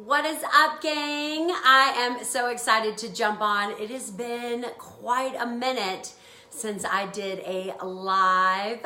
What is up, gang? I am so excited to jump on. It has been quite a minute since I did a live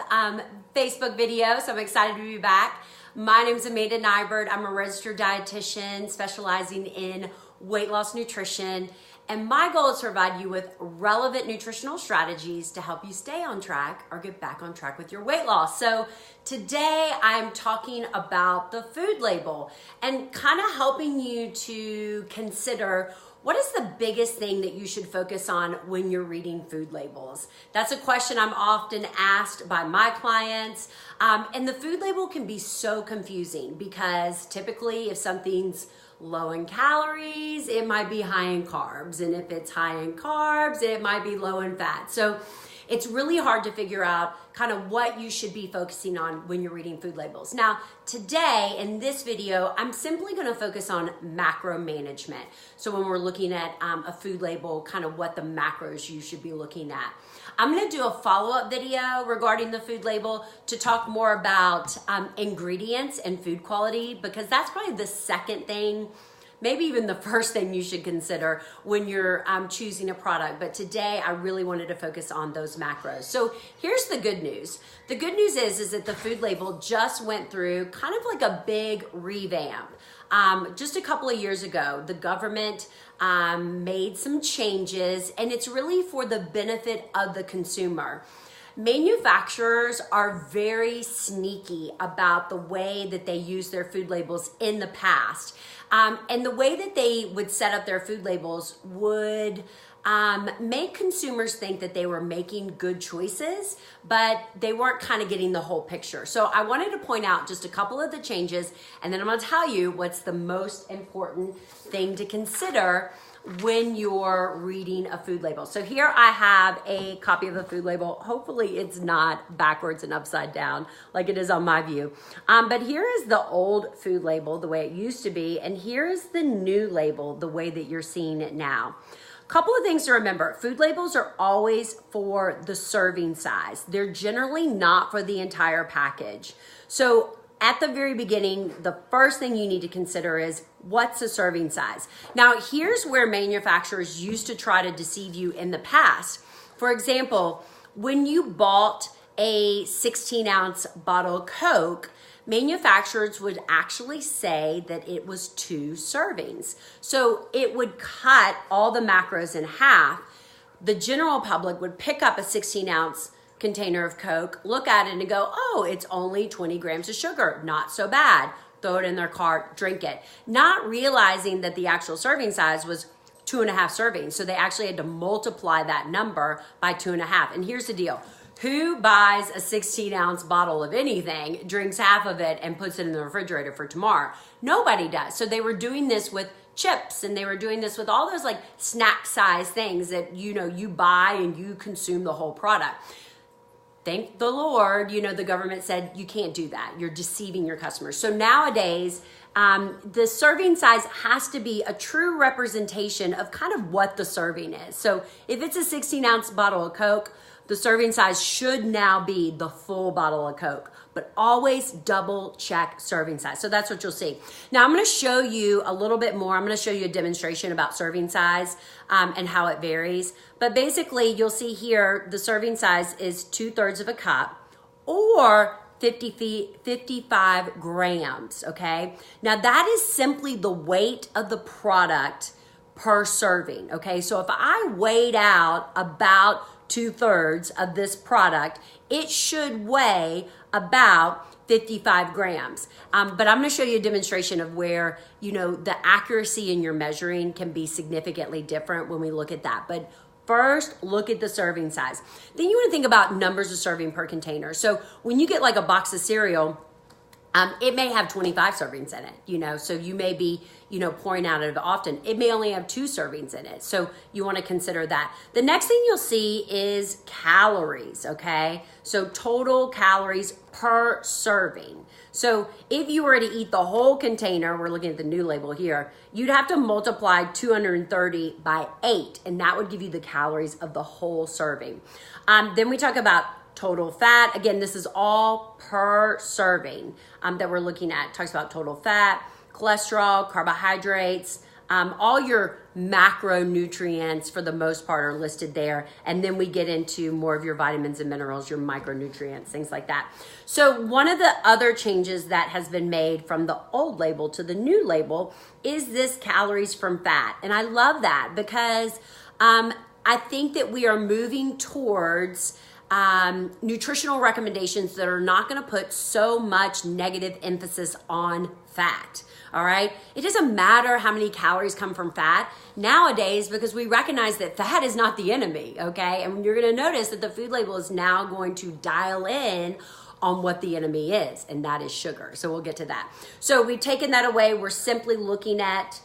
Facebook video, so I'm excited to be back. My name is Amanda Nyberg. I'm a registered dietitian specializing in weight loss nutrition, and my goal is to provide you with relevant nutritional strategies to help you stay on track or get back on track with your weight loss. So today I'm talking about the food label and kind of helping you to consider what is the biggest thing that you should focus on when you're reading food labels. That's a question I'm often asked by my clients. And the food label can be so confusing because typically if something's low in calories, it might be high in carbs. And if it's high in carbs, it might be low in fat. So it's really hard to figure out kind of what you should be focusing on when you're reading food labels. Now, today in this video, I'm simply going to focus on macro management. So when we're looking at a food label, kind of what the macros you should be looking at. I'm going to do a follow-up video regarding the food label to talk more about ingredients and food quality, because that's probably the second thing, maybe even the first thing you should consider when you're choosing a product. But today I really wanted to focus on those macros. So here's the good news. The good news is that the food label just went through kind of like a big revamp. Just a couple of years ago, the government made some changes, and it's really for the benefit of the consumer. Manufacturers are very sneaky about the way that they use their food labels in the past. And the way that they would set up their food labels would make consumers think that they were making good choices, but they weren't kind of getting the whole picture. So I wanted to point out just a couple of the changes, and then I'm going to tell you what's the most important thing to consider when you're reading a food label. So here I have a copy of the food label. Hopefully it's not backwards and upside down like it is on my view. But here is the old food label, the way it used to be, and here is the new label, the way that you're seeing it now. Couple of things to remember. Food labels are always for the serving size. They're generally not for the entire package. So at the very beginning, the first thing you need to consider is what's the serving size. Now, here's where manufacturers used to try to deceive you in the past. For example, when you bought a 16-ounce bottle of Coke, manufacturers would actually say that it was 2 servings. So it would cut all the macros in half. The general public would pick up a 16-ounce container of Coke, look at it and go, oh, it's only 20 grams of sugar. Not so bad. Throw it in their cart, drink it. Not realizing that the actual serving size was 2.5 servings. So they actually had to multiply that number by 2.5. And here's the deal. Who buys a 16-ounce bottle of anything, drinks half of it, and puts it in the refrigerator for tomorrow? Nobody does. So they were doing this with chips, and they were doing this with all those like snack size things that you buy and you consume the whole product. Thank the Lord, the government said you can't do that. You're deceiving your customers. So nowadays, the serving size has to be a true representation of kind of what the serving is. So if it's a 16-ounce bottle of Coke, the serving size should now be the full bottle of Coke, but always double check serving size. So that's what you'll see. Now I'm going to show you a little bit more. I'm going to show you a demonstration about serving size and how it varies. But basically you'll see here the serving size is 2/3 of a cup or 55 grams, okay? Now that is simply the weight of the product per serving, okay? So if I weighed out about 2/3 of this product, it should weigh about 55 grams. But I'm going to show you a demonstration of where, the accuracy in your measuring can be significantly different when we look at that. But first, look at the serving size. Then you want to think about numbers of serving per container. So when you get like a box of cereal, it may have 25 servings in it, so you may be, pouring out of it often. It may only have 2 servings in it. So you want to consider that. The next thing you'll see is calories, okay? So total calories per serving. So if you were to eat the whole container, we're looking at the new label here, you'd have to multiply 230 by 8, and that would give you the calories of the whole serving. Then we talk about total fat. Again, this is all per serving that we're looking at. It talks about total fat, cholesterol, carbohydrates, all your macronutrients for the most part are listed there. And then we get into more of your vitamins and minerals, your micronutrients, things like that. So one of the other changes that has been made from the old label to the new label is this calories from fat. And I love that because I think that we are moving towards nutritional recommendations that are not going to put so much negative emphasis on fat. All right. It doesn't matter how many calories come from fat nowadays because we recognize that fat is not the enemy. Okay. And you're going to notice that the food label is now going to dial in on what the enemy is, and that is sugar. So we'll get to that. So we've taken that away. We're simply looking at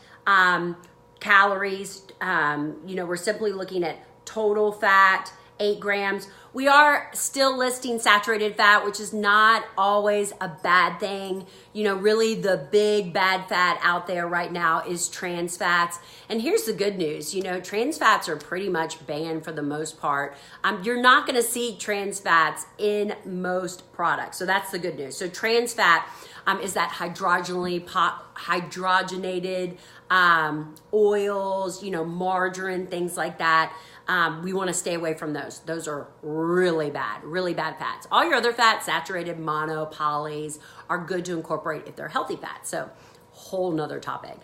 calories. We're simply looking at total fat, 8 grams. We are still listing saturated fat, which is not always a bad thing. Really the big bad fat out there right now is trans fats. And here's the good news, trans fats are pretty much banned for the most part. You're not gonna see trans fats in most products. So that's the good news. So trans fat is that hydrogenated oils, margarine, things like that. We want to stay away from those. Those are really bad fats. All your other fats, saturated, mono, polys, are good to incorporate if they're healthy fats. So whole nother topic.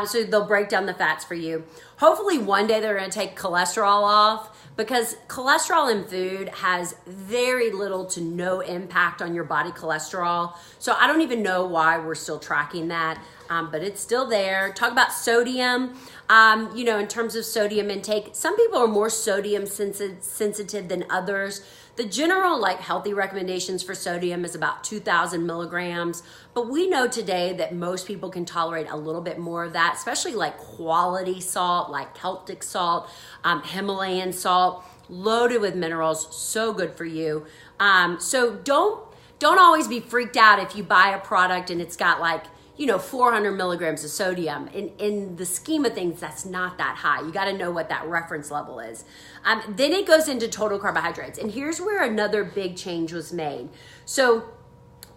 So they'll break down the fats for you. Hopefully one day they're going to take cholesterol off because cholesterol in food has very little to no impact on your body cholesterol. So I don't even know why we're still tracking that. But it's still there. Talk about sodium. In terms of sodium intake, some people are more sodium sensitive than others. The general healthy recommendations for sodium is about 2,000 milligrams. But we know today that most people can tolerate a little bit more of that, especially quality salt, like Celtic salt, Himalayan salt, loaded with minerals, so good for you. So don't always be freaked out if you buy a product and it's got 400 milligrams of sodium. In the scheme of things, that's not that high. You got to know what that reference level is. Then it goes into total carbohydrates. And here's where another big change was made. So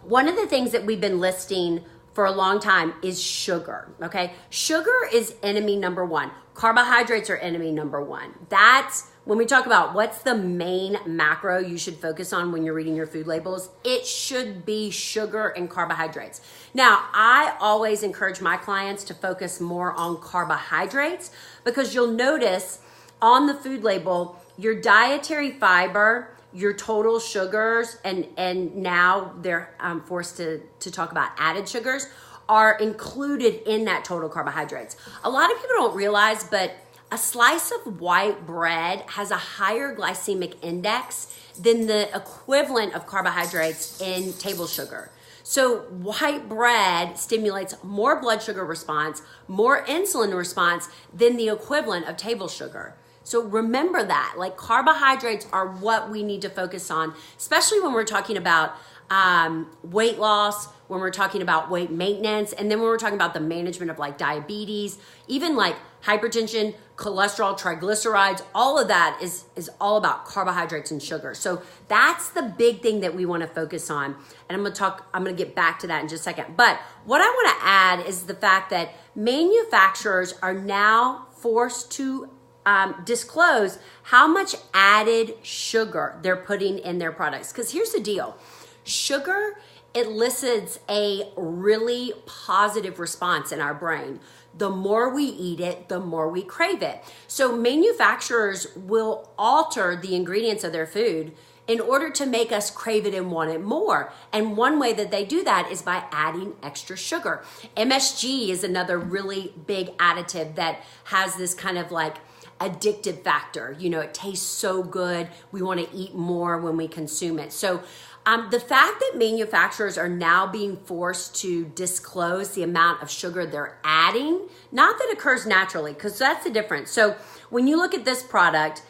one of the things that we've been listing for a long time is sugar, okay? Sugar is enemy number one. Carbohydrates are enemy number one. That's when we talk about what's the main macro you should focus on when you're reading your food labels, it should be sugar and carbohydrates. Now, I always encourage my clients to focus more on carbohydrates because you'll notice on the food label, your dietary fiber, your total sugars, and now they're forced to talk about added sugars, are included in that total carbohydrates. A lot of people don't realize, but a slice of white bread has a higher glycemic index than the equivalent of carbohydrates in table sugar. So white bread stimulates more blood sugar response, more insulin response than the equivalent of table sugar. So remember that, carbohydrates are what we need to focus on, especially when we're talking about weight loss, when we're talking about weight maintenance, and then when we're talking about the management of diabetes, even hypertension, cholesterol, triglycerides, all of that is all about carbohydrates and sugar. So that's the big thing that we want to focus on. And I'm going to get back to that in just a second. But what I want to add is the fact that manufacturers are now forced to disclose how much added sugar they're putting in their products. Because here's the deal. Sugar elicits a really positive response in our brain. The more we eat it, the more we crave it. So manufacturers will alter the ingredients of their food in order to make us crave it and want it more. And one way that they do that is by adding extra sugar. MSG is another really big additive that has this kind of addictive factor. It tastes so good. We want to eat more when we consume it. So the fact that manufacturers are now being forced to disclose the amount of sugar they're adding, not that occurs naturally, because that's the difference. So when you look at this product,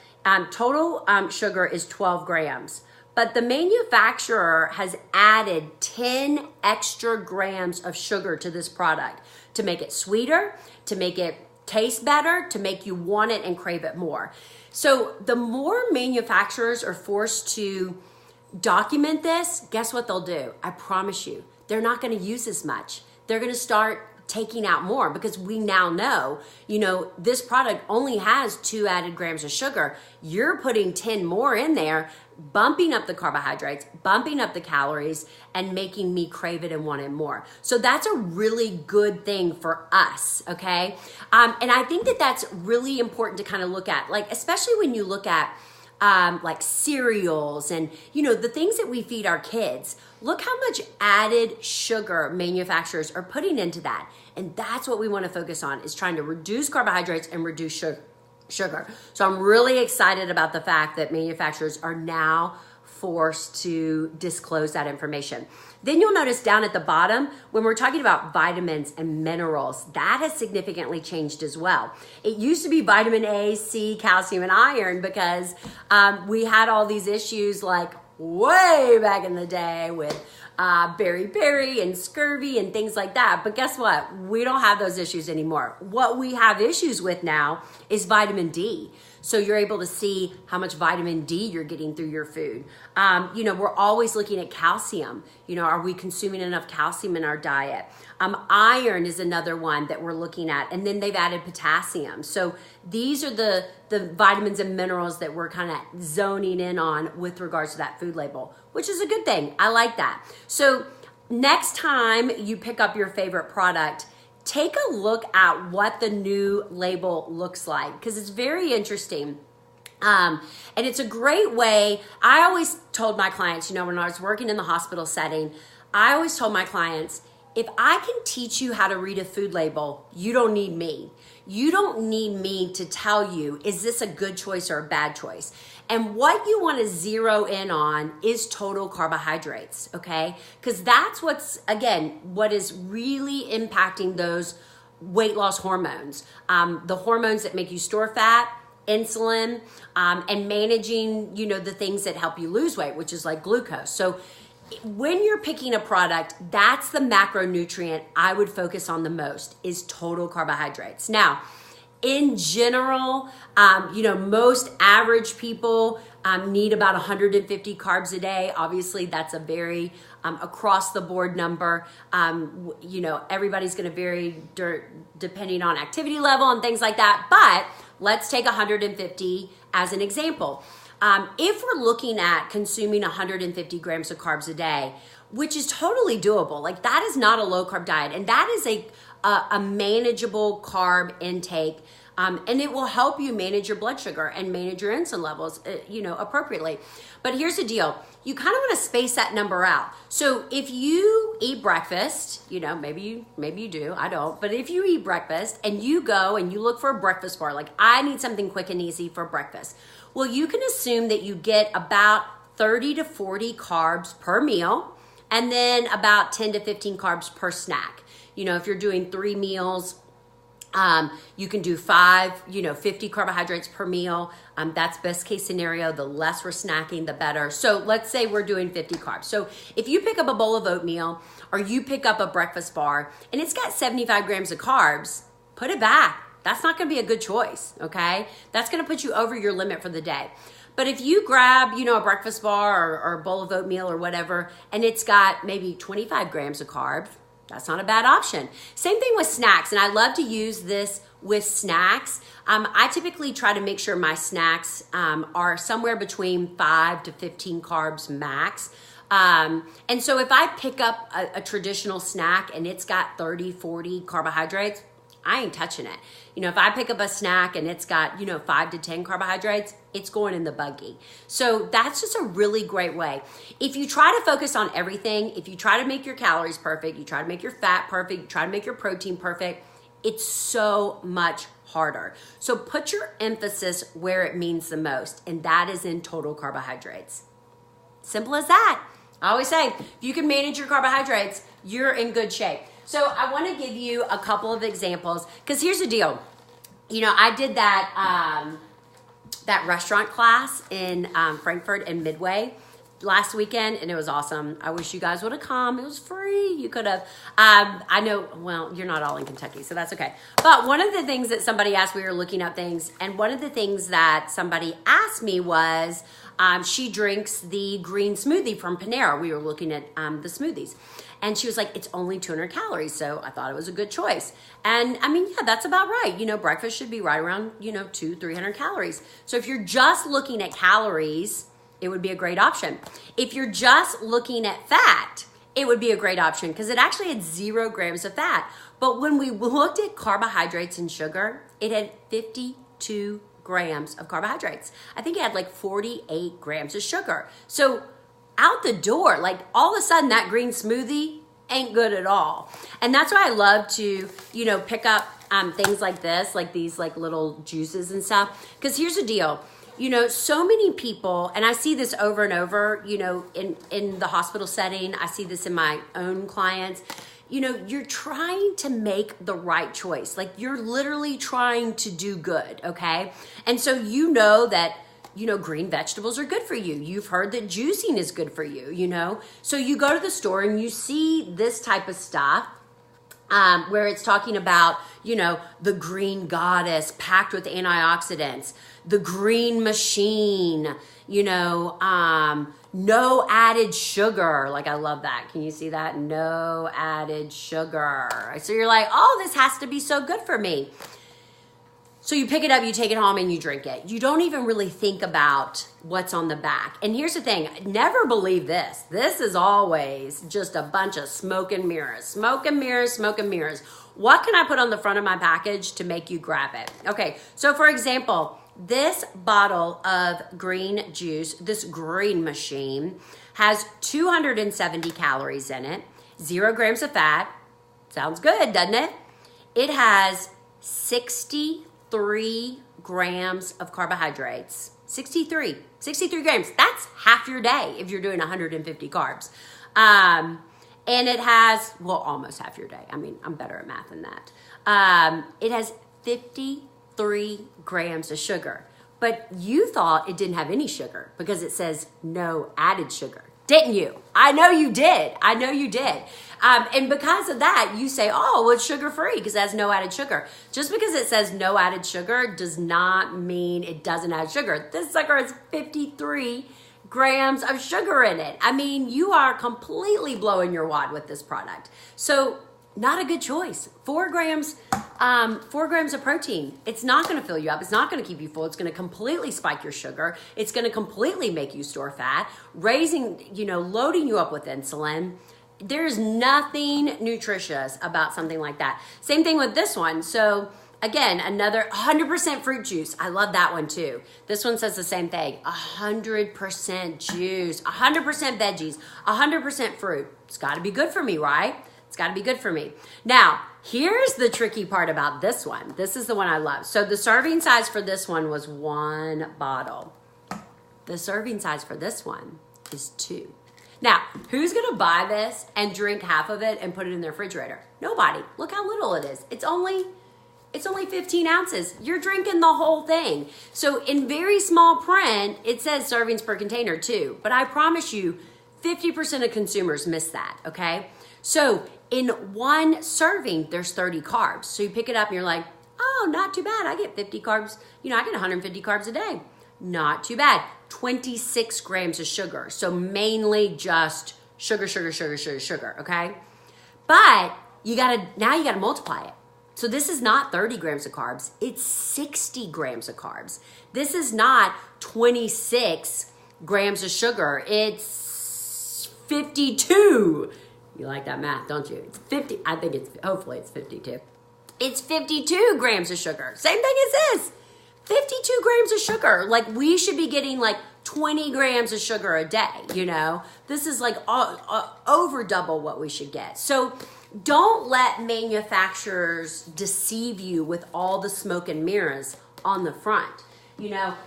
total sugar is 12 grams, but the manufacturer has added 10 extra grams of sugar to this product to make it sweeter, to make it taste better, to make you want it and crave it more. So the more manufacturers are forced to document this, guess what they'll do? I promise you, they're not going to use as much. They're going to start taking out more because we now know, this product only has 2 added grams of sugar. You're putting 10 more in there, bumping up the carbohydrates, bumping up the calories, and making me crave it and want it more. So that's a really good thing for us, okay? And I think that that's really important to kind of look at, like, especially when you look at like cereals and, the things that we feed our kids. Look how much added sugar manufacturers are putting into that. And that's what we want to focus on, is trying to reduce carbohydrates and reduce sugar. So I'm really excited about the fact that manufacturers are now forced to disclose that information. Then you'll notice down at the bottom, when we're talking about vitamins and minerals, that has significantly changed as well. It used to be vitamin A, C, calcium, and iron because we had all these issues like way back in the day with beriberi and scurvy and things like that. But guess what? We don't have those issues anymore. What we have issues with now is vitamin D. So you're able to see how much vitamin D you're getting through your food. We're always looking at calcium. Are we consuming enough calcium in our diet? Iron is another one that we're looking at. And then they've added potassium. So these are the vitamins and minerals that we're kind of zoning in on with regards to that food label, which is a good thing. I like that. So next time you pick up your favorite product, take a look at what the new label looks like, because it's very interesting. And it's a great way. I always told my clients, when I was working in the hospital setting, I always told my clients, if I can teach you how to read a food label, you don't need me. You don't need me to tell you, is this a good choice or a bad choice? And what you want to zero in on is total carbohydrates, okay? Because that's what is really impacting those weight loss hormones. The hormones that make you store fat, insulin, and managing, the things that help you lose weight, which is like glucose. So when you're picking a product, that's the macronutrient I would focus on the most, is total carbohydrates. Now, in general, most average people need about 150 carbs a day. Obviously, that's a very across the board number. Everybody's going to vary depending on activity level and things like that. But let's take 150 as an example. If we're looking at consuming 150 grams of carbs a day, which is totally doable, like that is not a low carb diet, and that is a manageable carb intake, and it will help you manage your blood sugar and manage your insulin levels, appropriately. But here's the deal. You kind of want to space that number out. So if you eat breakfast, maybe you do, I don't, but if you eat breakfast and you go and you look for a breakfast bar, like I need something quick and easy for breakfast. Well, you can assume that you get about 30 to 40 carbs per meal, and then about 10 to 15 carbs per snack. If you're doing 3 meals, you can do 50 carbohydrates per meal. That's best case scenario. The less we're snacking, the better. So let's say we're doing 50 carbs. So if you pick up a bowl of oatmeal or you pick up a breakfast bar and it's got 75 grams of carbs, put it back. That's not going to be a good choice, okay? That's going to put you over your limit for the day. But if you grab, a breakfast bar or a bowl of oatmeal or whatever, and it's got maybe 25 grams of carbs, that's not a bad option. Same thing with snacks, and I love to use this with snacks. I typically try to make sure my snacks are somewhere between 5 to 15 carbs max. And so if I pick up a traditional snack and it's got 30, 40 carbohydrates, I ain't touching it. If I pick up a snack and it's got, 5 to 10 carbohydrates, it's going in the buggy. So that's just a really great way. If you try to focus on everything, if you try to make your calories perfect, you try to make your fat perfect, you try to make your protein perfect, it's so much harder. So put your emphasis where it means the most, and that is in total carbohydrates. Simple as that. I always say, if you can manage your carbohydrates, you're in good shape. So I want to give you a couple of examples, because here's the deal. I did that restaurant class in Frankfurt and Midway last weekend, and it was awesome. I wish you guys would have come. It was free. You could have. I know, well, you're not all in Kentucky, so that's okay. But one of the things that somebody asked, we were looking up things, and one of the things that somebody asked me was, she drinks the green smoothie from Panera. We were looking at the smoothies. And she was like, it's only 200 calories. So I thought it was a good choice. And I mean, yeah, that's about right. You know, breakfast should be right around, 200-300 calories. So if you're just looking at calories, it would be a great option. If you're just looking at fat, it would be a great option because it actually had 0 grams of fat. But when we looked at carbohydrates and sugar, it had 52 grams of carbohydrates. I think it had like 48 grams of sugar. So out the door, like all of a sudden that green smoothie ain't good at all. And that's why I love to, pick up things like this, like these like little juices and stuff. Because here's the deal. So many people, and I see this over and over, in the hospital setting. I see this in my own clients. You're trying to make the right choice. Like you're literally trying to do good, okay? And so that, green vegetables are good for you. You've heard that juicing is good for you, So you go to the store and you see this type of stuff where it's talking about, the green goddess packed with antioxidants, the green machine, no added sugar. Like I love that. Can you see that? No added sugar. So you're like, oh, this has to be so good for me. So you pick it up, you take it home, and you drink it. You don't even really think about what's on the back. And here's the thing, never believe this. This is always just a bunch of smoke and mirrors. Smoke and mirrors, smoke and mirrors. What can I put on the front of my package to make you grab it? Okay, so for example, this bottle of green juice, this green machine, has 270 calories in it, 0 grams of fat. Sounds good, doesn't it? It has 63 grams of carbohydrates. 63 grams. That's half your day if you're doing 150 carbs. And it has, almost half your day. I mean, I'm better at math than that. It has 53 grams of sugar. But you thought it didn't have any sugar because it says no added sugar. Didn't you? I know you did. And because of that, you say, oh, well, it's sugar-free because it has no added sugar. Just because it says no added sugar does not mean it doesn't add sugar. This sucker has 53 grams of sugar in it. I mean, you are completely blowing your wad with this product. So not a good choice. 4 grams of protein. It's not going to fill you up. It's not going to keep you full. It's going to completely spike your sugar. It's going to completely make you store fat, loading you up with insulin. There's nothing nutritious about something like that. Same thing with this one. So again, another 100% fruit juice. I love that one too. This one says the same thing. 100% juice, 100% veggies, 100% fruit. It's got to be good for me, right? It's got to be good for me. Now, here's the tricky part about this one. This is the one I love. So the serving size for this one was 1 bottle. The serving size for this one is 2. Now, who's going to buy this and drink half of it and put it in their refrigerator? Nobody. Look how little it is. It's only 15 ounces. You're drinking the whole thing. So in very small print, it says servings per container too. But I promise you, 50% of consumers miss that, okay? So in one serving, there's 30 carbs. So you pick it up and you're like, oh, not too bad. I get 50 carbs. I get 150 carbs a day. Not too bad. 26 grams of sugar. So mainly just sugar, okay? But now you gotta multiply it. So this is not 30 grams of carbs. It's 60 grams of carbs. This is not 26 grams of sugar. It's 52. You like that math, don't you? It's 50. Hopefully it's 52. It's 52 grams of sugar. Same thing as this. 52 grams of sugar. Like we should be getting like 20 grams of sugar a day, This is like over double what we should get. So don't let manufacturers deceive you with all the smoke and mirrors on the front.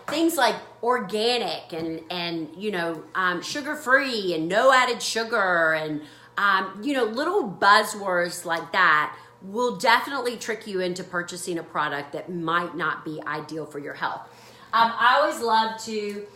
Things like organic and sugar-free and no added sugar and, little buzzwords like that will definitely trick you into purchasing a product that might not be ideal for your health. I always love to,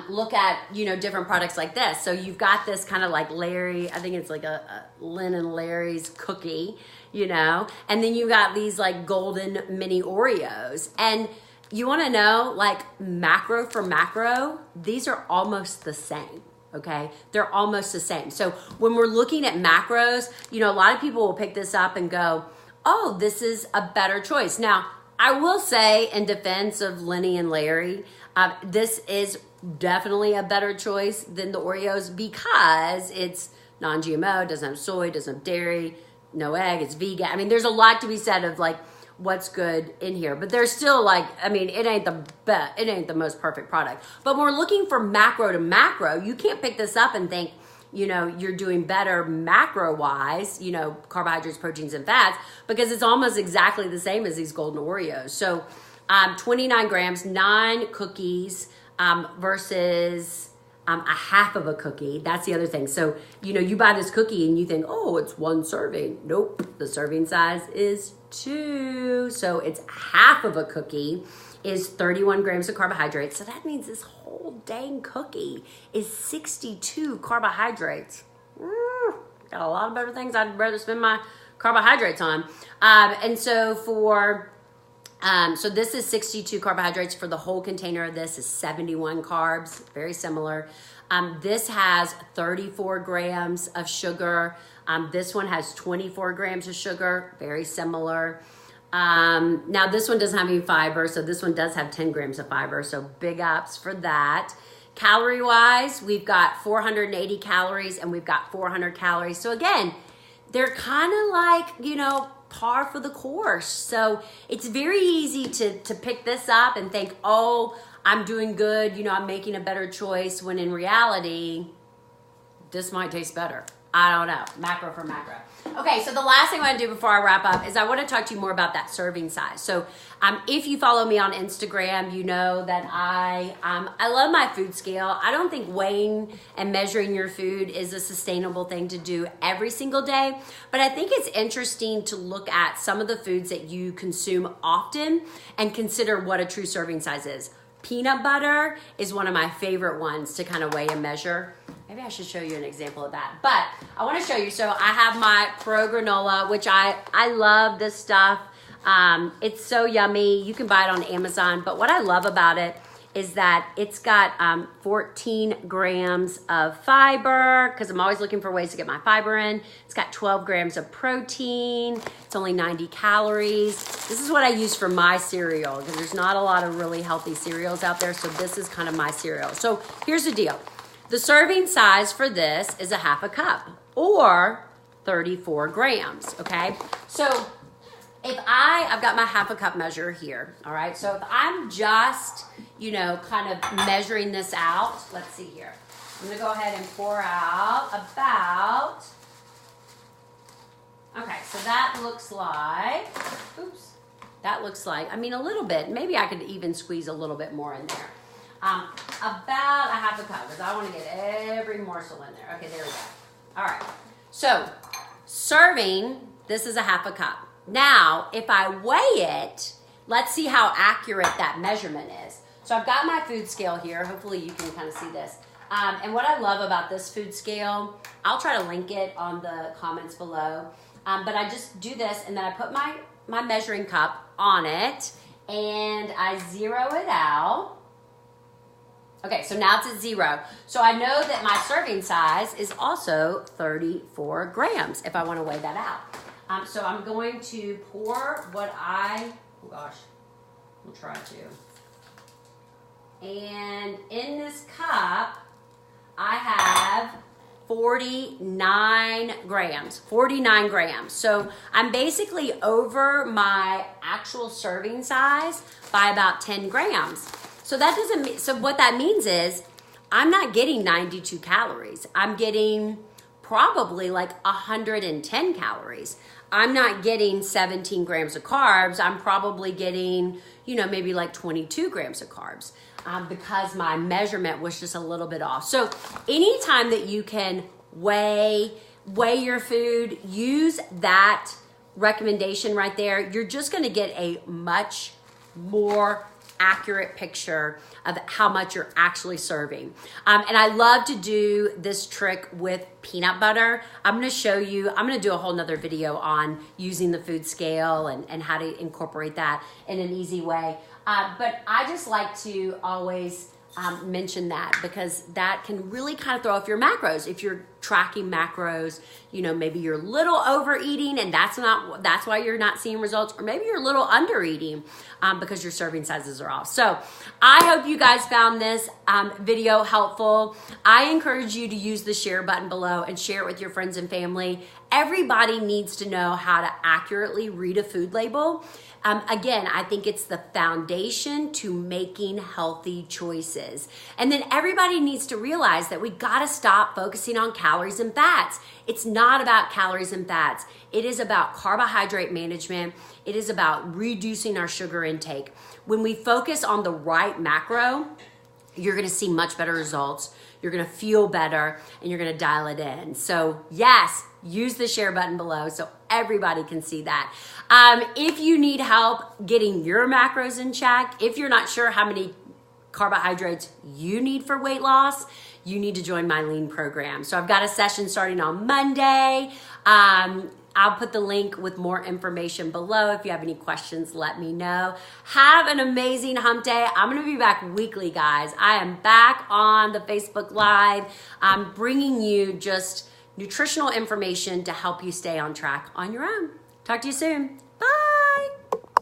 look at, different products like this. So you've got this kind of like Larry, I think it's like a Lynn and Larry's cookie, and then you got these like golden mini Oreos. And you want to know, like macro for macro, these are almost the same. okay? They're almost the same. So when we're looking at macros, you know, a lot of people will pick this up and go, oh, this is a better choice. Now, I will say in defense of Lenny and Larry, this is definitely a better choice than the Oreos because it's non-GMO, doesn't have soy, doesn't have dairy, no egg, it's vegan. I mean, there's a lot to be said of like what's good in here, but there's still like, I mean, it ain't the most perfect product. But when we're looking for macro to macro, you can't pick this up and think, you know, you're doing better macro wise, you know, carbohydrates, proteins, and fats, because it's almost exactly the same as these golden Oreos. So 29 grams, 9 cookies versus a half of a cookie. That's the other thing. So, you know, you buy this cookie and you think, oh, it's 1 serving. Nope, the serving size is 2. So it's half of a cookie is 31 grams of carbohydrates. So that means this whole dang cookie is 62 carbohydrates. Got a lot of better things I'd rather spend my carbohydrates on. And so so this is 62 carbohydrates. For the whole container of this is 71 carbs, very similar. This has 34 grams of sugar. This one has 24 grams of sugar, very similar. Now this one doesn't have any fiber, so this one does have 10 grams of fiber, so big ups for that. Calorie wise, we've got 480 calories and we've got 400 calories. So again, they're kind of like, you know, par for the course. So it's very easy to pick this up and think, oh, I'm doing good, you know, I'm making a better choice, when in reality, this might taste better. I don't know, macro for macro. Okay, so the last thing I want to do before I wrap up is I want to talk to you more about that serving size. So if you follow me on Instagram, you know that I love my food scale. I don't think weighing and measuring your food is a sustainable thing to do every single day, but I think it's interesting to look at some of the foods that you consume often and consider what a true serving size is. Peanut butter is one of my favorite ones to kind of weigh and measure. Maybe I should show you an example of that. But I want to show you. So I have my Pro granola, which I love this stuff. It's so yummy. You can buy it on Amazon. But what I love about it is that it's got 14 grams of fiber, because I'm always looking for ways to get my fiber in. It's got 12 grams of protein. It's only 90 calories. This is what I use for my cereal, because there's not a lot of really healthy cereals out there, so this is kind of my cereal. So here's the deal. The serving size for this is a half a cup, or 34 grams, okay? So if I've got my half a cup measure here, all right? So if I'm just, you know, kind of measuring this out, let's see here. I'm gonna go ahead and pour out about, okay, so that looks like, I mean, a little bit. Maybe I could even squeeze a little bit more in there. About a half a cup, because I want to get every morsel in there. Okay, there we go. All right, so serving, this is a half a cup. Now, if I weigh it, let's see how accurate that measurement is. So I've got my food scale here. Hopefully you can kind of see this. And what I love about this food scale, I'll try to link it on the comments below. But I just do this, and then I put my measuring cup on it, and I zero it out. Okay, so now it's at 0. So I know that my serving size is also 34 grams if I want to weigh that out. So I'm going to pour we'll try to. And in this cup, I have 49 grams. So I'm basically over my actual serving size by about 10 grams. So what that means is I'm not getting 92 calories. I'm getting probably like 110 calories. I'm not getting 17 grams of carbs. I'm probably getting, you know, maybe like 22 grams of carbs because my measurement was just a little bit off. So anytime that you can weigh your food, use that recommendation right there. You're just going to get a much more accurate picture of how much you're actually serving. And I love to do this trick with peanut butter. I'm going to do a whole nother video on using the food scale and how to incorporate that in an easy way. But I just like to always mention that, because that can really kind of throw off your macros. If you're tracking macros, maybe you're a little overeating and that's why you're not seeing results, or maybe you're a little undereating because your serving sizes are off. So I hope you guys found this video helpful. I encourage you to use the share button below and share it with your friends and family. Everybody needs to know how to accurately read a food label. Again, I think it's the foundation to making healthy choices. And then everybody needs to realize that we gotta stop focusing on calories and fats. It's not about calories and fats. It is about carbohydrate management. It is about reducing our sugar intake. When we focus on the right macro, you're gonna see much better results. You're gonna feel better, and you're gonna dial it in. So yes, use the share button below so everybody can see that. If you need help getting your macros in check, if you're not sure how many carbohydrates you need for weight loss, you need to join my lean program. So I've got a session starting on Monday. I'll put the link with more information below. If you have any questions, let me know. Have an amazing hump day. I'm gonna be back weekly, guys. I am back on the Facebook Live. I'm bringing you just nutritional information to help you stay on track on your own. Talk to you soon.